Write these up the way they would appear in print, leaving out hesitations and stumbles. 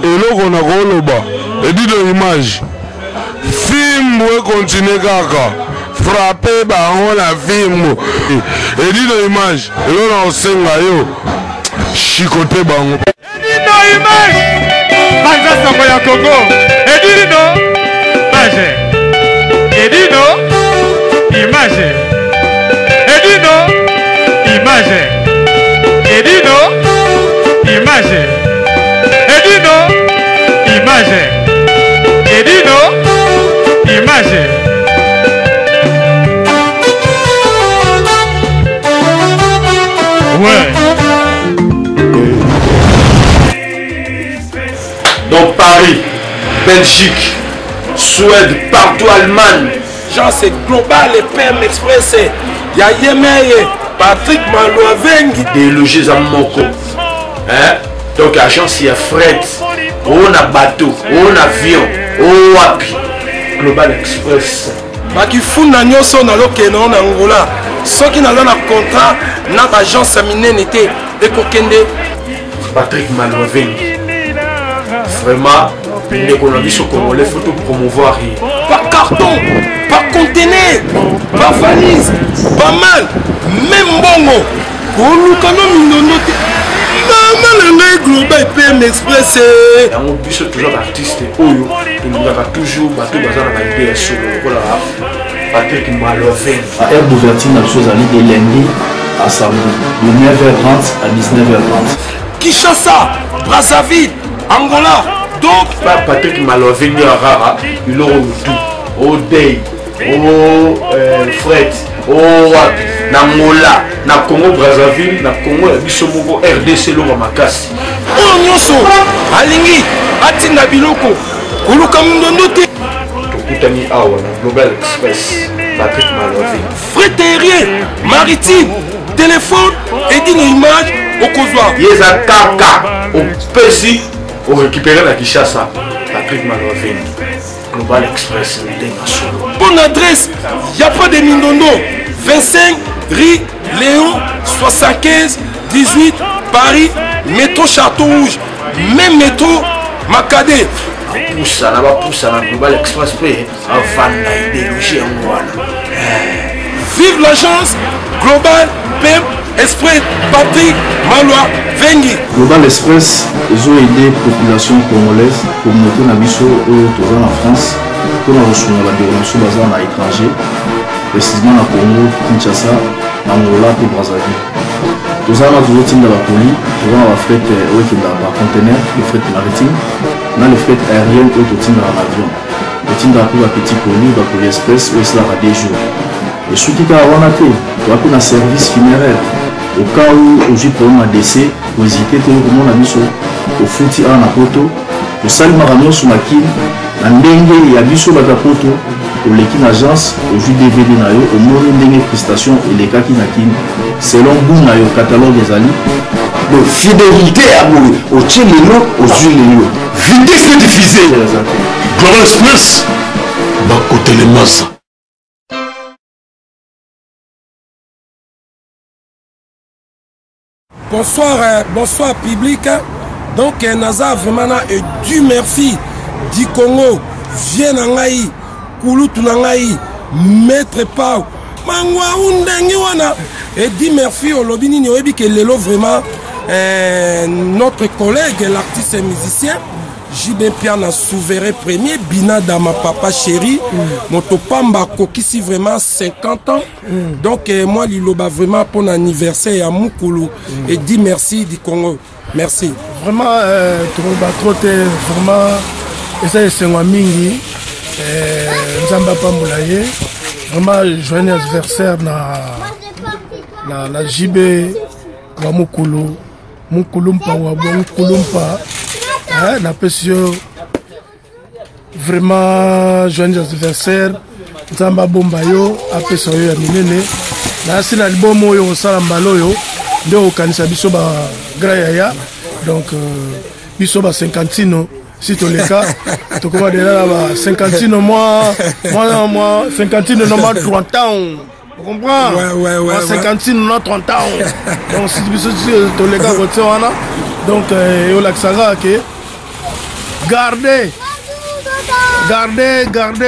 eloko na koloba edi de image film we continue kaka frapper bango na film edi de image eloko na osenga yo chicoter bango edi no image banza sango ya Congo edi no image edi no image edi no image edi no image edi no image edi no image ouais. Donc Paris, Belgique, Suède, partout Allemagne. Genre c'est global et PM Express. Il y a Yemeye, Patrick Malouavengi. Des logés à Moko. Hein? Donc agence il y a fret, on a bateau, on a avion, on a Global Express. Maki funda nyoso na lokeno na Angola. Soki na na contrat na agence minene était ekokende Patrick Malouavengi. Vraiment, l'économie au Congolais, il faut tout promouvoir. Pas carton, pas conteneur, pas valise, pas mal, même bongo. Pour nous, quand nous noter, global PM Express. On bus toujours artiste, Oyo, il nous a toujours battu dans la idée sur le Patrick Malouavengi. À air d'ouverture, la chose à l'idée lundi à samedi, de 9h30 à 19h30. Kinshasa, Brazzaville, Angola. Donc, Patrick Malouavengi à Rara, il aura tout. Au Day, au Fred, au Wapi, Angola, na Congo Brazzaville, na Congo Bisomoko, RDC, Loma Makasi. Oh, Nyoso, Alingi, Atina Biloko, Kuluka Mundonote. Tokutani Awa, Global Express, Patrick Malouavengi. Fret aérien, maritime, téléphone, et d'une image au Kozwa. Yeza Kaka, au Pessi. Pour récupérer la Kinshasa, Patrick Malouavengi, Global Express, bonne adresse, il n'y a pas de Mindondo, 25 rue Léon, 75 18 Paris, métro Château Rouge, même métro Macadé. Poussa, là bas poussa, la Global Express, avant d'idéologie en Rwanda. Vive l'agence Global PM Express Patrick Malouavengi. Global Express, ils ont aidé la population congolaise, communauté Nabiso en France, pour la ressource de la développement basée à l'étranger, précisément à Congo, Kinshasa, Angola et Brazzaville. Nous avons toujours dans la colis, nous avons la fret par conteneur, le fret maritime, nous avons le fret aérien et le dans l'avion. Le team d'appui à petit colis, le colis express, où c'est là à des jours. Et ce qui est à Wanate, nous avons un service funéraire. Au cas où aujourd'hui pour un décès, vous hésitez tout le monde a mis au fouti à Napoto, au salut Maramio sur ma kin, la ndenge et abisso batapoto, au l'équipe agence, au jus DVD nayo, au moni ndenge prestation et les kaki nakin, selon vous nayo catalogue des alliés. Donc fidélité à vous, au tchélélo, aux huiles. Vitesse de diffuser. Global Express, bah côté les masses. Bonsoir, bonsoir public. Donc Naza vraiment et Dieu merci du Congo vient nangai kulutu nangai maître Pau mangwa undengi wana et dit merci au lobby ni oyebi que lelo vraiment notre collègue l'artiste et musicien JB Piana souverain premier Bina Dama papa chéri Motopamba Kokisi vraiment 50 ans donc moi liloba vraiment pour l'anniversaire à Mukulu et dit merci du Congo merci vraiment trop vraiment et ça c'est moi mingi Nzamba Pamulaye vraiment joyeux anniversaire na JB wa Mukulu Mukulumpa wa Mukulumpa na pesio vraiment joyeux anniversaire Nzamba Bombayo apesa yo ya minene na sina libomo yo sala mbalo yo ndio kanisa biso ba graya donc biso ba 50 si to les cas to comment de là ba 50 moi 50 no moins 30 ans. Vous comprenez? Ouais. 50 non 30 ans. Donc si biso to les cas donc yo la saga que Gardez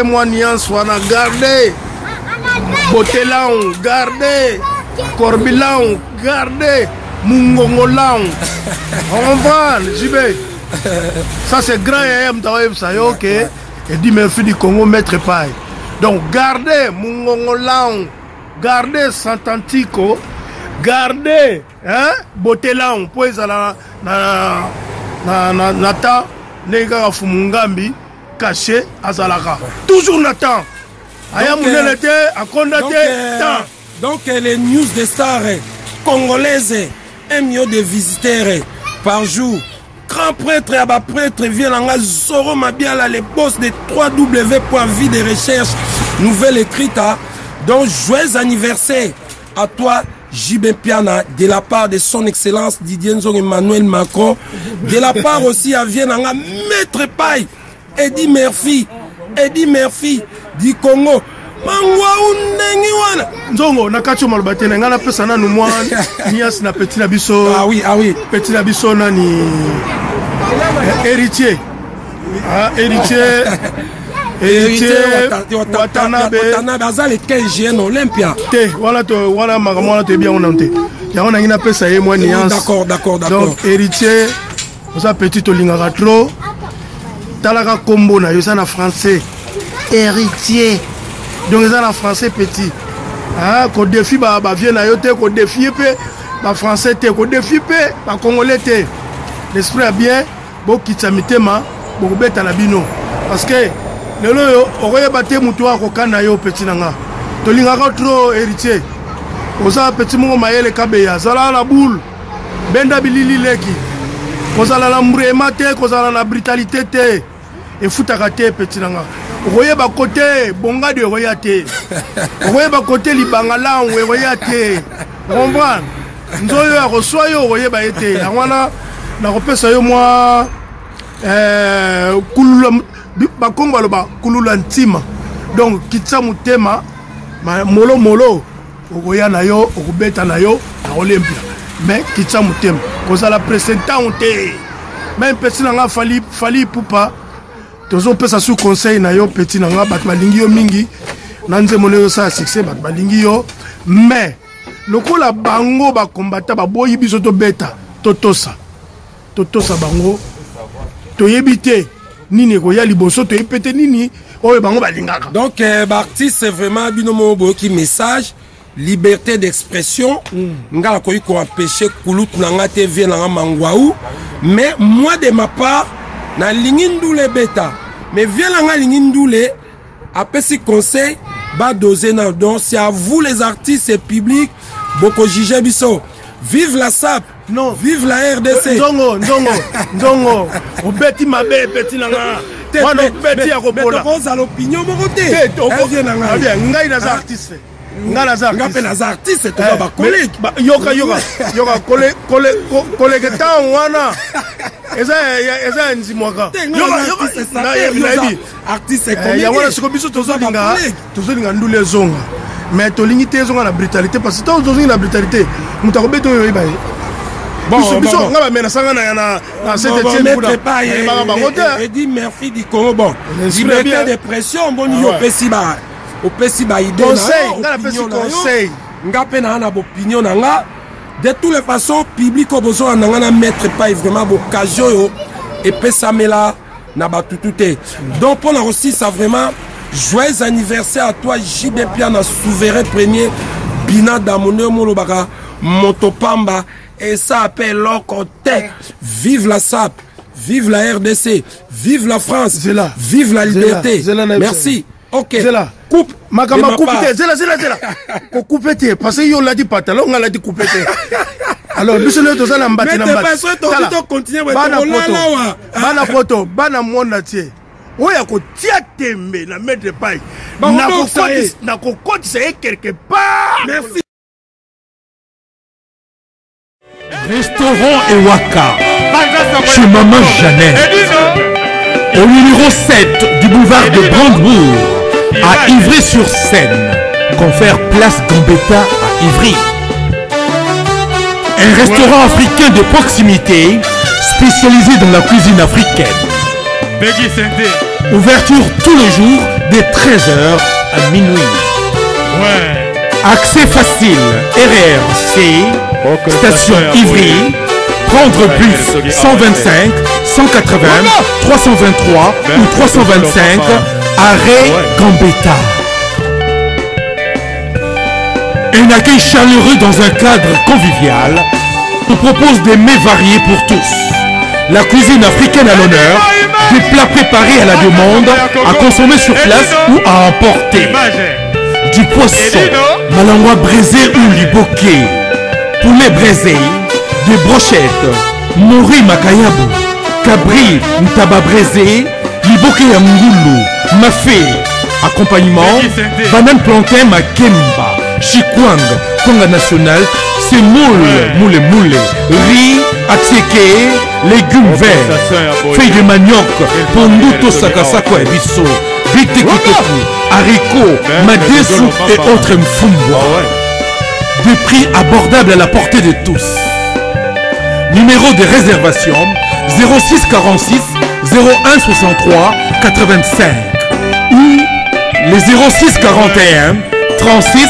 moi nuance wana, gardez Botelang, gardez Corbilang, gardez Mungongolang. On va, JB. Ça c'est grand ok. Et dit Murphy du Congo maître paille. Donc gardez Mungongolang, gardez Santantico, gardez Botelang pour Nata Nega Fumungambi caché à Zalaka. Toujours Nathan. Donc les news des stars congolaises, 1 million de visiteurs par jour. Grand prêtre et abat prêtre vient en Zoro Mabiala, les boss de www.vie de recherche nouvelle écrite. Donc joyeux anniversaire à toi JB Piana, de la part de son excellence Didier Nzong Emmanuel Macron, de la part aussi à Vienanga Maître Paille, Eddie Murphy du Congo. Nzongo nakacho malobate na ngana pesa na numwa nias na petit na biso. Ah oui petit na biso nani héritier Watanabe azali 15 juin Olympia te wala makamona te bien on te ya on ngina pesa ye moi nias. D'accord donc héritier ça petit olingaka trop talaka kombo na yo ça na français héritier. Donc ils ont en français petit. Qu'on défie ba vient à yote, qu'on défie pe ba français te, qu'on défie pe ba congolais te. L'esprit est bien, bon kitsamite ma, bon bête à la bino. Parce que le lo oye baté mutua ko kana yo petit nanga. Tolinga trop héritier. Oza petit mo maele kabeya, zala la boule. Benda bilili leki. Kozala la mbrema te, kozala la brutalité te. Et futaka te petit nanga. Oye ba côté bonga de royauté. Oye ba côté libangala on royauté. Comprendre. Nzoyo ya reçoit yo oye ba été. Awana na repesa yo moi kulula ba kongo ba kulula ntima. Donc kitsa mutema molo oya na yo okubeta na yo na Olympia. Mais kitsa mutema koza la présentant te. Même petit nanga fali pupa. Tozo pesa sous conseil na yo petit nanga bat malingi yo mingi nanze moneyo sa succès bat malingi yo mais lokola bango ba combattant ba boyi biso to beta totosa bango to yebite nini ko ya liboso to yepete nini oyo bango balingaka. Donc artiste c'est vraiment binomo boki message liberté d'expression ngala ko empêcher kulut nanga te vient nanga mangwaou mais moi de ma part na lingindoule beta mais viens la lingindoule après ce conseil ba doser na donc c'est à vous les artistes et publics boko jige biso vive la SAP non vive la RDC ndongo obeti mabe petit nanga wana obeti ya kopola mais l'opinion mo côté bien ngai na artiste ngape na artiste to ba collègue yoka collègue tan wana eza nzimwaka artiste ya wana siko biso tozolinga ndule ezonga mais tolingi te ezonga na brutalité parce que tozolingi na brutalité moto akobeta oyo oyebaye biso nga bamena sanga na Eddie Murphy du Congo bon liberté de pression boni yo opesi ba idée conseil nga pe na opinion na nga de toutes les façons public au besoin na nga na mettre pas vraiment occasion yo et pesamela na batutute donc pour aussi ça vraiment joyeux anniversaire à toi JB Piana souverain premier Bina Damoneo Molobaka Motopamba et ça appelle l'Ocoté. Vive la SAP, vive la RDC, vive la France, vive la liberté. Merci. Ok. Coupe. Makama coupé. Zela. Coupe te. Parce que yo l'a dit pantalon, on l'a dit coupé te. Alors, nous sommes tous en bas. Bana photo, bana monde tie. Oya ko tia tembe na mettre paille. Na ko kotisa quelque part. Merci. Restaurant Ewaka chez Maman Jeannette au numéro 7 du boulevard de Brandebourg à Ivry-sur-Seine. Confère place Gambetta à Ivry. Un restaurant africain de proximité spécialisé dans la cuisine africaine. Beggy Santé. Ouverture tous les jours de 13h à minuit. Ouais. Accès facile, RRC, station Ivry, prendre bus 125, 180, 323 ou 325, arrêt Gambetta. Un accueil chaleureux dans un cadre convivial nous propose des mets variés pour tous. La cuisine africaine à l'honneur, des plats préparés à la demande, à consommer sur place ou à emporter. Du poisson, malangwa braisé ou liboké, poulet braisé, des brochettes, mori makayabu, cabri ntaba braisé, liboké ya ngulu, mafé, accompagnement, banane plantain makemba, chikwang, konga national, c'est moule, riz, atieke, légumes verts, feuilles de manioc, ponduto sakasako et bisso, bitekitoku, haricots, madesu et autres mfumbwa. Des prix abordables à la portée de tous. Numéro de réservation 06 46 01 63 85 ou les 06 41 36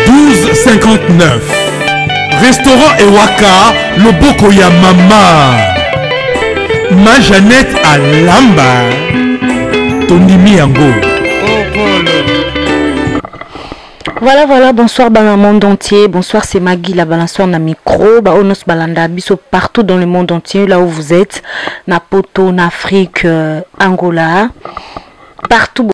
12 59. Restaurant Ewaka, Loboko ya Mama. Ma Jeannette à Lamba. Tondimi Yango. Voilà, bonsoir dans le monde entier. Bonsoir, c'est Maggie, la balançoire na micro. Onos balanda biso partout dans le monde entier, là où vous êtes. Na Poto, en Afrique, Angola. Partout.